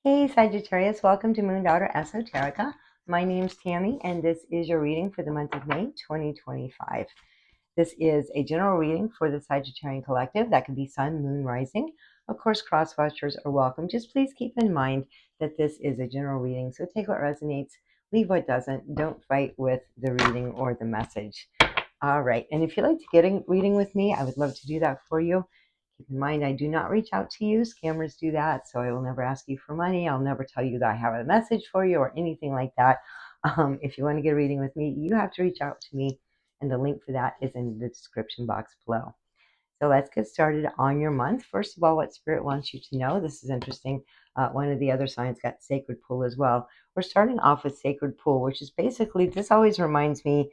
Hey Sagittarius, welcome to Moon Daughter Esoterica. My name's Tammy, and this is your reading for the month of May 2025. This is a general reading for the Sagittarian Collective. That can be Sun, Moon, Rising. Of course, cross watchers are welcome. Just please keep in mind that this is a general reading, so take what resonates, leave what doesn't. Don't fight with the reading or the message. All right, and if you'd like to get a reading with me, I would love to do that for you. Keep in mind, I do not reach out to you. Scammers do that, so I will never ask you for money. I'll never tell you that I have a message for you or anything like that. If you want to get a reading with me, you have to reach out to me, and the link for that is in the description box below. So let's get started on your month. First of all, what Spirit wants you to know. This is interesting. One of the other signs got Sacred Pool as well. We're starting off with Sacred Pool, which is basically, this always reminds me,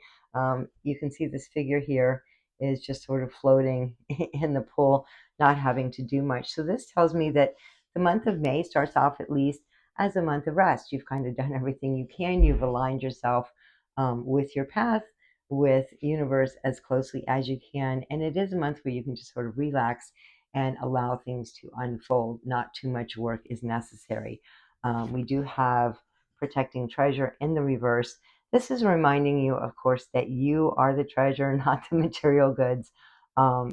you can see this figure here is just sort of floating in the pool, not having to do much. So this tells me that the month of May starts off at least as a month of rest. You've kind of done everything you can. You've aligned yourself with your path, with universe as closely as you can, and it is a month where you can just sort of relax and allow things to unfold. Not too much work is necessary. We do have protecting treasure in the reverse. This is reminding you, of course, that you are the treasure, not the material goods.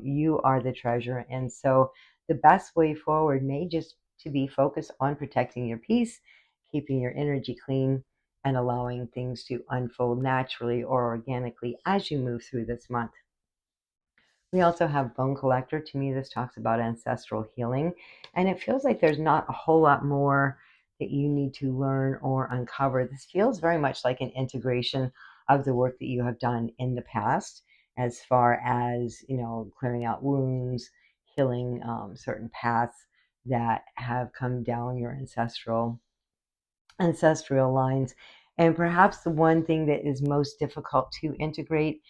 You are the treasure, and so the best way forward may just to be focused on protecting your peace, keeping your energy clean, and allowing things to unfold naturally or organically as you move through this month. We also have Bone Collector. To me, this talks about ancestral healing, and it feels like there's not a whole lot more that you need to learn or uncover. This feels very much like an integration of the work that you have done in the past, as far as, clearing out wounds, healing certain paths that have come down your ancestral lines. And perhaps the one thing that is most difficult to integrate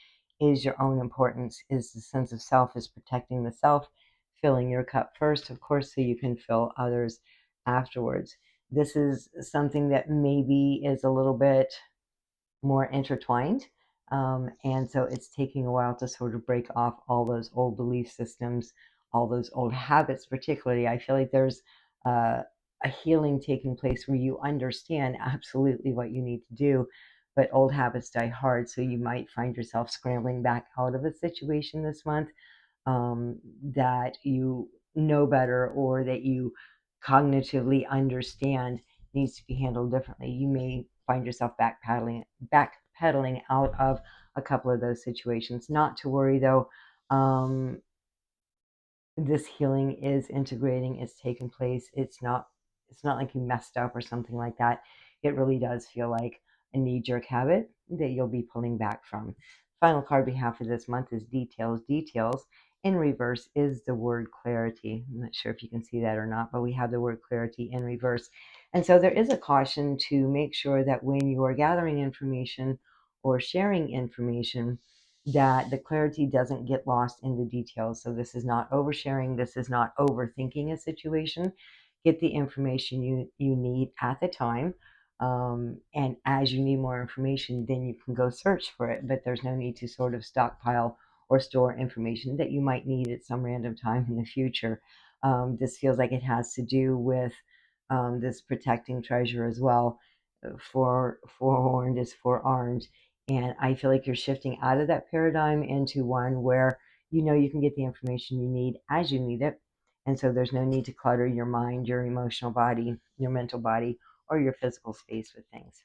is your own importance, is the sense of self, is protecting the self, filling your cup first, of course, so you can fill others afterwards. This is something that maybe is a little bit more intertwined. And so it's taking a while to sort of break off all those old belief systems, all those old habits, particularly. I feel like there's a healing taking place where you understand absolutely what you need to do, but old habits die hard. So you might find yourself scrambling back out of a situation this month that you know better, or that you cognitively understand needs to be handled differently. You may find yourself backpedaling out of a couple of those situations. Not to worry though. This healing is integrating, it's taking place. It's not like you messed up or something like that. It really does feel like a knee-jerk habit that you'll be pulling back from. Final card we have for this month is details. Details in reverse is the word clarity. I'm not sure if you can see that or not, but we have the word clarity in reverse. And so there is a caution to make sure that when you are gathering information or sharing information, that the clarity doesn't get lost in the details. So this is not oversharing. This is not overthinking a situation. Get the information you need at the time. And as you need more information, then you can go search for it. But there's no need to sort of stockpile or store information that you might need at some random time in the future. This feels like it has to do with this protecting treasure as well. Forewarned is forearmed. And I feel like you're shifting out of that paradigm into one where you can get the information you need as you need it. And so there's no need to clutter your mind, your emotional body, your mental body, or your physical space with things.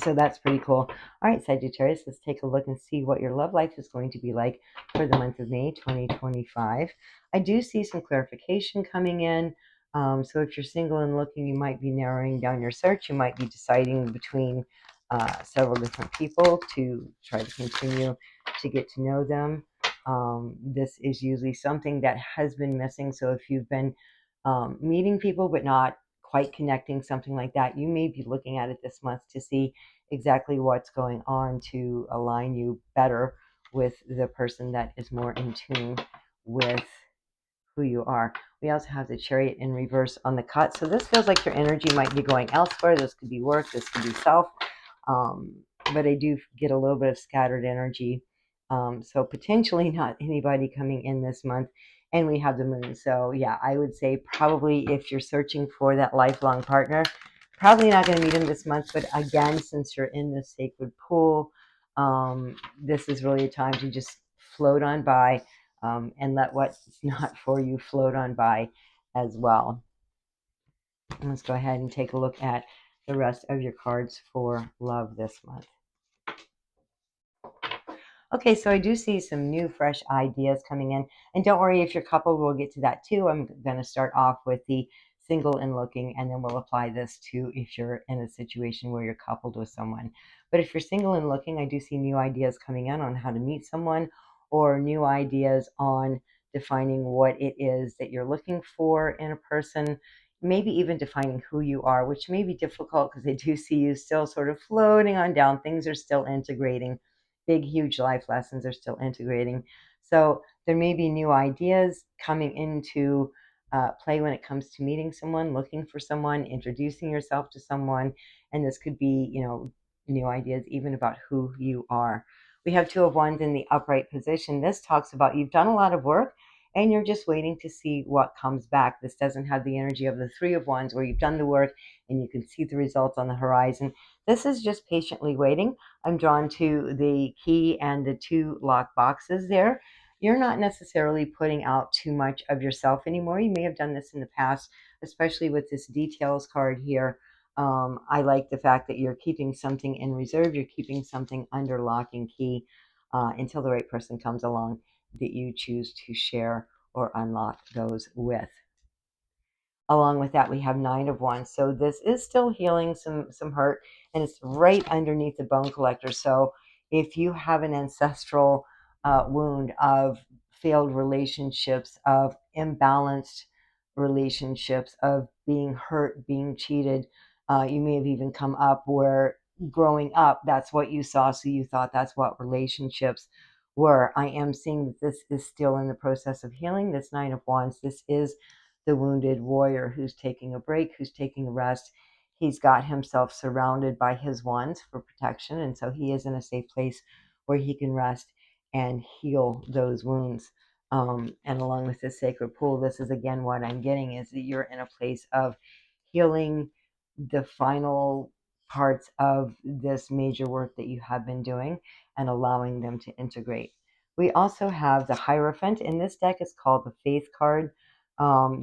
So that's pretty cool. All right, Sagittarius, let's take a look and see what your love life is going to be like for the month of May 2025. I do see some clarification coming in. So if you're single and looking, you might be narrowing down your search. You might be deciding between several different people to try to continue to get to know them. This is usually something that has been missing. So if you've been meeting people but not quite connecting, something like that, you may be looking at it this month to see exactly what's going on to align you better with the person that is more in tune with who you are. We also have the Chariot in reverse on the cut. So this feels like your energy might be going elsewhere. This could be work, this could be self. But I do get a little bit of scattered energy. So potentially not anybody coming in this month and we have the moon. So yeah, I would say probably if you're searching for that lifelong partner, probably not going to meet him this month. But again, since you're in the sacred pool, this is really a time to just float on by, and let what's not for you float on by as well. And let's go ahead and take a look at the rest of your cards for love this month. Okay, so I do see some new, fresh ideas coming in. And don't worry if you're coupled, we'll get to that too. I'm going to start off with the single and looking, and then we'll apply this to if you're in a situation where you're coupled with someone. But if you're single and looking, I do see new ideas coming in on how to meet someone, or new ideas on defining what it is that you're looking for in a person, maybe even defining who you are, which may be difficult because I do see you still sort of floating on down. Things are still integrating. Big, huge life lessons are still integrating. So there may be new ideas coming into play when it comes to meeting someone, looking for someone, introducing yourself to someone. And this could be, new ideas even about who you are. We have Two of Wands in the upright position. This talks about you've done a lot of work and you're just waiting to see what comes back. This doesn't have the energy of the Three of Wands where you've done the work and you can see the results on the horizon. This is just patiently waiting. I'm drawn to the key and the two lock boxes there. You're not necessarily putting out too much of yourself anymore. You may have done this in the past, especially with this details card here. I like the fact that you're keeping something in reserve. You're keeping something under lock and key until the right person comes along that you choose to share or unlock those with. Along with that, we have Nine of Wands. So this is still healing some hurt, and it's right underneath the bone collector. So if you have an ancestral wound of failed relationships, of imbalanced relationships, of being hurt, being cheated, you may have even come up where growing up, that's what you saw. So you thought that's what relationships were. I am seeing that this is still in the process of healing. This Nine of Wands, this is the wounded warrior who's taking a break, who's taking a rest. He's got himself surrounded by his wands for protection, and so he is in a safe place where he can rest and heal those wounds. And along with this sacred pool, this is again what I'm getting is that you're in a place of healing the final parts of this major work that you have been doing and allowing them to integrate. We also have the Hierophant. In this deck, it's called the Faith card.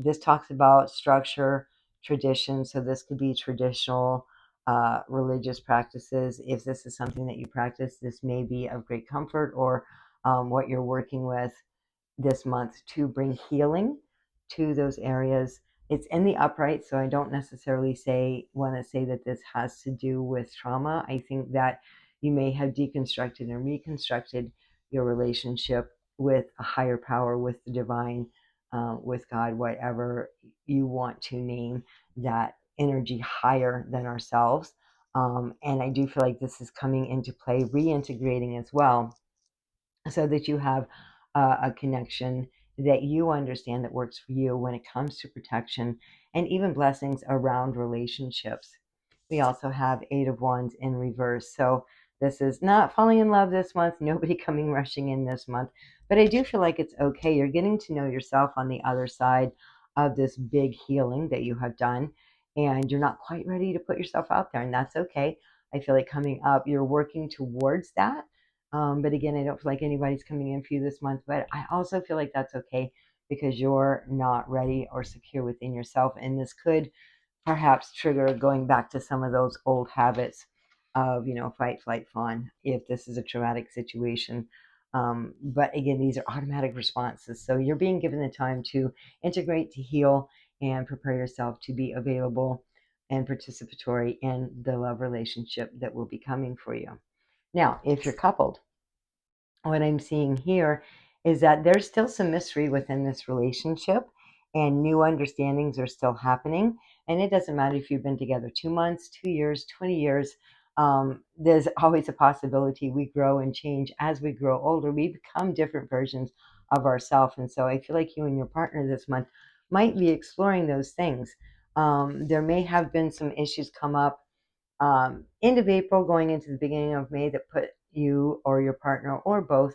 This talks about structure, tradition. So this could be traditional religious practices. If this is something that you practice, this may be of great comfort, or what you're working with this month to bring healing to those areas. It's in the upright, so I don't necessarily want to say that this has to do with trauma. I think that you may have deconstructed and reconstructed your relationship with a higher power, with the divine, with God, whatever you want to name that energy higher than ourselves. And I do feel like this is coming into play, reintegrating as well, so that you have a connection that you understand that works for you when it comes to protection and even blessings around relationships. We also have Eight of Wands in reverse. So this is not falling in love this month, nobody coming rushing in this month, but I do feel like it's okay. You're getting to know yourself on the other side of this big healing that you have done, and you're not quite ready to put yourself out there, and that's okay. I feel like coming up, you're working towards that. But again, I don't feel like anybody's coming in for you this month, but I also feel like that's okay because you're not ready or secure within yourself. And this could perhaps trigger going back to some of those old habits of, fight, flight, fawn, if this is a traumatic situation. But again, these are automatic responses. So you're being given the time to integrate, to heal, and prepare yourself to be available and participatory in the love relationship that will be coming for you. Now, if you're coupled, what I'm seeing here is that there's still some mystery within this relationship and new understandings are still happening. And it doesn't matter if you've been together 2 months, 2 years, 20 years. There's always a possibility we grow and change as we grow older. We become different versions of ourselves. And so I feel like you and your partner this month might be exploring those things. There may have been some issues come up end of April going into the beginning of May that put you or your partner or both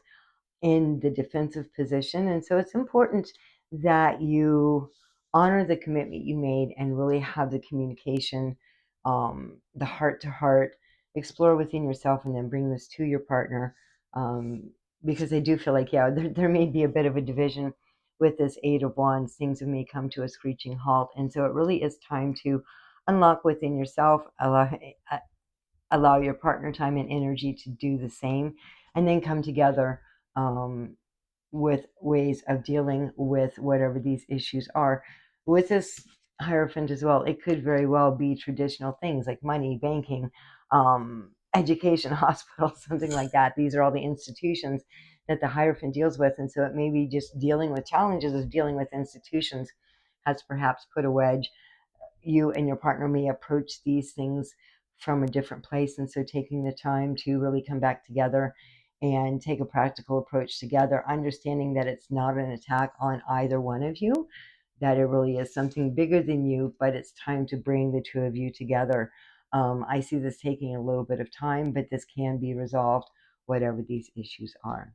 in the defensive position. And so it's important that you honor the commitment you made and really have the communication, the heart to heart, explore within yourself, and then bring this to your partner. Because I do feel like, yeah, there may be a bit of a division with this Eight of Wands. Things may come to a screeching halt. And so it really is time to unlock within yourself, allow your partner time and energy to do the same, and then come together with ways of dealing with whatever these issues are. With this Hierophant as well, it could very well be traditional things like money, banking, education, hospital, something like that. These are all the institutions that the Hierophant deals with. And so it may be just dealing with challenges of dealing with institutions has perhaps put a wedge. You and your partner may approach these things from a different place. And so taking the time to really come back together and take a practical approach together, understanding that it's not an attack on either one of you, that it really is something bigger than you, but it's time to bring the two of you together. I see this taking a little bit of time, but this can be resolved, whatever these issues are.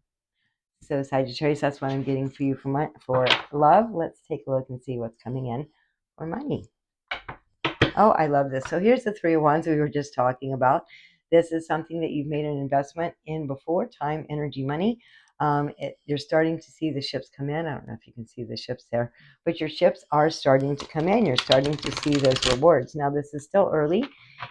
So Sagittarius, that's what I'm getting for you for love. Let's take a look and see what's coming in for money. Oh, I love this. So here's the Three of Wands we were just talking about. This is something that you've made an investment in before, time, energy, money. You're starting to see the ships come in. I don't know if you can see the ships there, but your ships are starting to come in. You're starting to see those rewards. Now, this is still early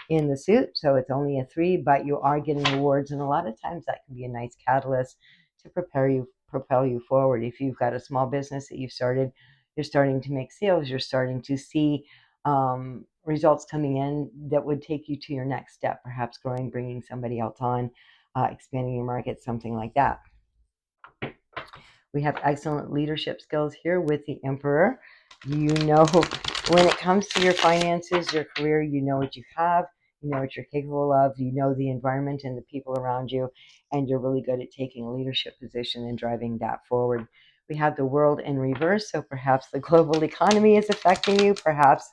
in the suit, so it's only a 3, but you are getting rewards, and a lot of times that can be a nice catalyst to propel you forward. If you've got a small business that you've started, you're starting to make sales. You're starting to see results coming in that would take you to your next step, perhaps growing, bringing somebody else on, expanding your market, something like that. We have excellent leadership skills here with the Emperor. You know, when it comes to your finances, your career, you know what you have, you know what you're capable of, you know the environment and the people around you, and you're really good at taking a leadership position and driving that forward. We have the World in reverse, so perhaps the global economy is affecting you. Perhaps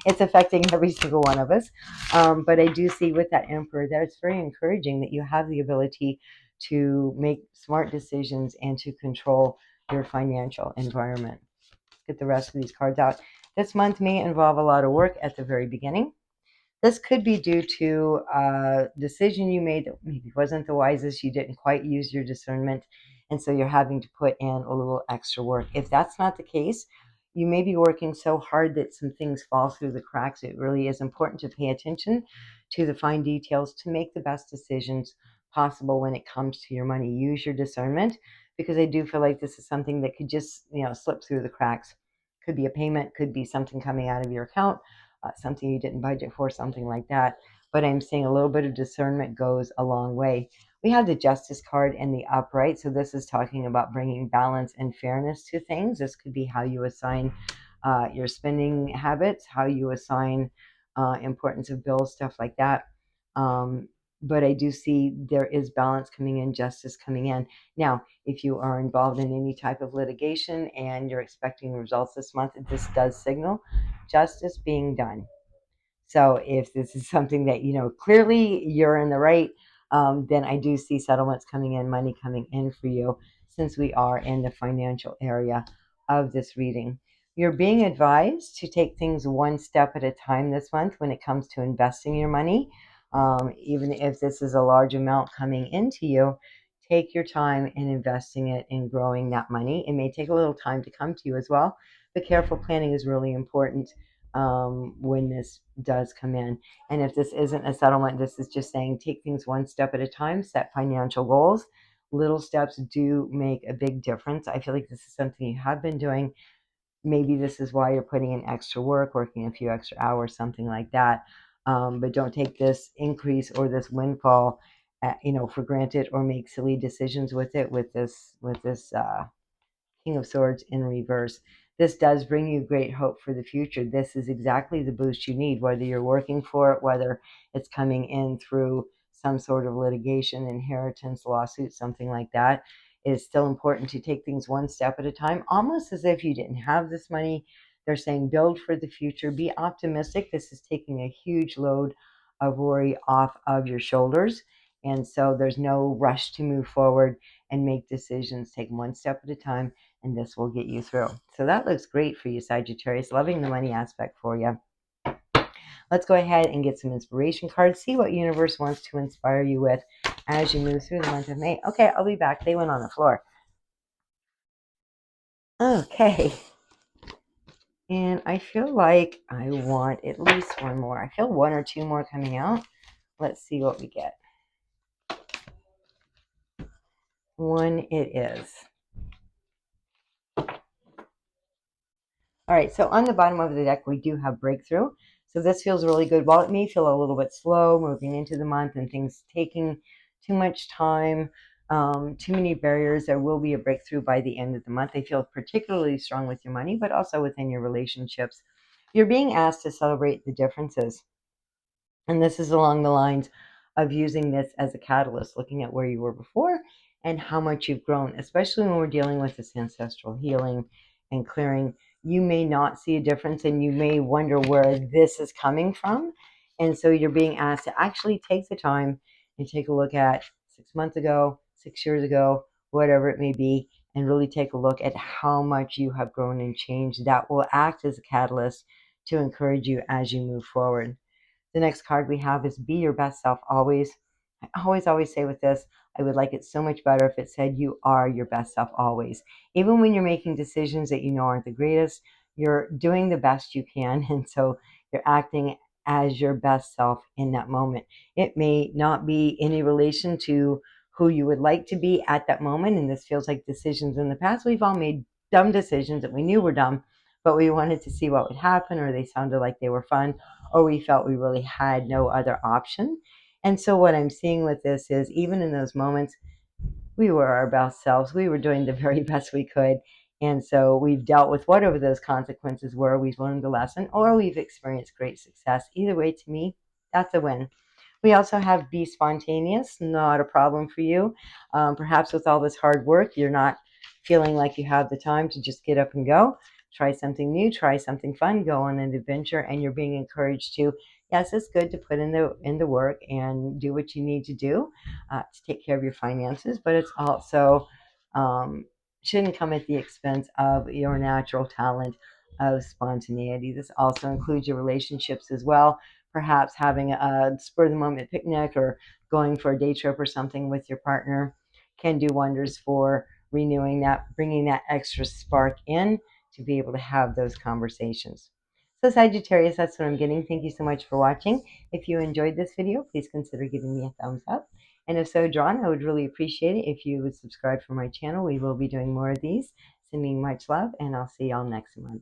it's affecting every single one of us. But I do see with that Emperor that it's very encouraging that you have the ability to make smart decisions and to control your financial environment. Get the rest of these cards out. This month may involve a lot of work at the very beginning. This could be due to a decision you made that maybe wasn't the wisest. You didn't quite use your discernment, and so you're having to put in a little extra work. If that's not the case, you may be working so hard that some things fall through the cracks. It really is important to pay attention to the fine details to make the best decisions possible when it comes to your money. Use your discernment, because I do feel like this is something that could just, slip through the cracks. Could be a payment, could be something coming out of your account, something you didn't budget for, something like that. But I'm saying a little bit of discernment goes a long way. We have the Justice card in the upright. So this is talking about bringing balance and fairness to things. This could be how you assign your spending habits, how you assign importance of bills, stuff like that. But I do see there is balance coming in, justice coming in. Now, if you are involved in any type of litigation and you're expecting results this month, this does signal justice being done. So if this is something that, clearly you're in the right, then I do see settlements coming in, money coming in for you, since we are in the financial area of this reading. You're being advised to take things one step at a time this month when it comes to investing your money. Even if this is a large amount coming into you, take your time in investing it in growing that money. It may take a little time to come to you as well, but careful planning is really important when this does come in. And if this isn't a settlement, this is just saying take things one step at a time, set financial goals. Little steps do make a big difference. I feel like this is something you have been doing. Maybe this is why you're putting in extra work, working a few extra hours, something like that. But don't take this increase or this windfall, for granted, or make silly decisions with it. With this King of Swords in reverse. This does bring you great hope for the future. This is exactly the boost you need, whether you're working for it, whether it's coming in through some sort of litigation, inheritance, lawsuit, something like that. It is still important to take things one step at a time, almost as if you didn't have this money. They're saying build for the future, be optimistic. This is taking a huge load of worry off of your shoulders. And so there's no rush to move forward and make decisions. Take one step at a time. and this will get you through. So that looks great for you, Sagittarius. Loving the money aspect for you. Let's go ahead and get some inspiration cards. See what universe wants to inspire you with as you move through the month of May. Okay, I'll be back. They went on the floor. Okay. And I feel like I want at least one more. I feel one or two more coming out. Let's see what we get. One it is. All right, so on the bottom of the deck, we do have breakthrough. So this feels really good. While it may feel a little bit slow moving into the month and things taking too much time, too many barriers, there will be a breakthrough by the end of the month. I feel particularly strong with your money, but also within your relationships. You're being asked to celebrate the differences. And this is along the lines of using this as a catalyst, looking at where you were before and how much you've grown, especially when we're dealing with this ancestral healing and clearing. You may not see a difference and you may wonder where this is coming from. And so you're being asked to actually take the time and take a look at 6 months ago, 6 years ago, whatever it may be, and really take a look at how much you have grown and changed. That will act as a catalyst to encourage you as you move forward. The next card we have is Be Your Best Self Always. I always say with this, I would like it so much better if it said you are your best self always. Even when you're making decisions that you know aren't the greatest, you're doing the best you can. And so you're acting as your best self in that moment. It may not be any relation to who you would like to be at that moment. And this feels like decisions in the past. We've all made dumb decisions that we knew were dumb, but we wanted to see what would happen, or they sounded like they were fun, or we felt we really had no other option. And so what I'm seeing with this is even in those moments, we were our best selves. We were doing the very best we could. And so we've dealt with whatever those consequences were. We've learned the lesson, or we've experienced great success. Either way, to me, that's a win. We also have Be Spontaneous, not a problem for you. Perhaps with all this hard work, you're not feeling like you have the time to just get up and go. Try something new, try something fun, go on an adventure, and you're being encouraged to, yes, it's good to put in the work and do what you need to do to take care of your finances, but it's also shouldn't come at the expense of your natural talent of spontaneity. This also includes your relationships as well. Perhaps having a spur of the moment picnic or going for a day trip or something with your partner can do wonders for renewing that, bringing that extra spark in to be able to have those conversations. So Sagittarius, that's what I'm getting. Thank you so much for watching. If you enjoyed this video, please consider giving me a thumbs up. And if so drawn, I would really appreciate it if you would subscribe for my channel. We will be doing more of these. Sending much love, and I'll see y'all next month.